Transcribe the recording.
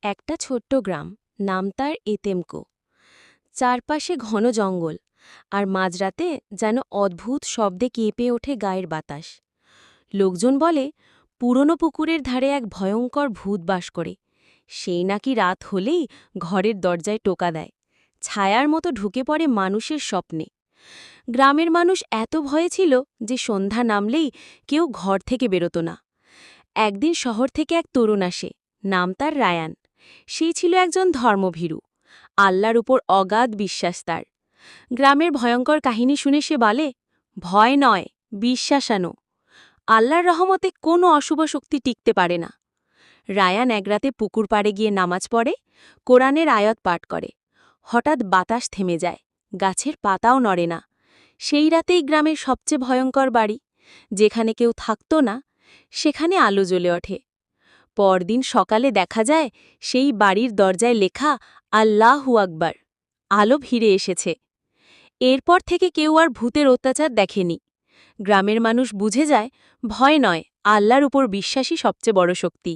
একটা ছোট্ট গ্রাম, নাম তার এতেমকো। চারপাশে ঘন জঙ্গল, আর মাঝরাতে যেন অদ্ভুত শব্দে কেঁপে ওঠে গায়ের বাতাস। লোকজন বলে পুরনো পুকুরের ধারে এক ভয়ঙ্কর ভূত বাস করে। সেই নাকি রাত হলেই ঘরের দরজায় টোকা দেয়, ছায়ার মতো ঢুকে পড়ে মানুষের স্বপ্নে। গ্রামের মানুষ এত ভয়ে ছিল যে সন্ধ্যা নামলেই কেউ ঘর থেকে বেরোত না। একদিন শহর থেকে এক তরুণ আসে, নাম তার রায়ান। সেই ছিল একজন ধর্মভীরু, আল্লাহর উপর অগাধ বিশ্বাস তার। গ্রামের ভয়ঙ্কর কাহিনী শুনে সে বলে, ভয় নয়, বিশ্বাস আনো। আল্লাহর রহমতে কোনো অশুভ শক্তি টিকতে পারে না। রায়ান এক রাতে পুকুর পাড়ে গিয়ে নামাজ পড়ে, কোরআনের আয়াত পাঠ করে। হঠাৎ বাতাস থেমে যায়, গাছের পাতাও নড়ে না। সেই রাতেই গ্রামের সবচেয়ে ভয়ঙ্কর বাড়ি, যেখানে কেউ থাকত না, সেখানে আলো জ্বলে ওঠে। পরদিন সকালে দেখা যায় সেই বাড়ির দরজায় লেখা আল্লাহু আকবার। আলো ফিরে এসেছে। এরপর থেকে কেউ আর ভূতের অত্যাচার দেখেনি। গ্রামের মানুষ বুঝে যায়, ভয় নয়, আল্লাহর উপর বিশ্বাসই সবচেয়ে বড় শক্তি।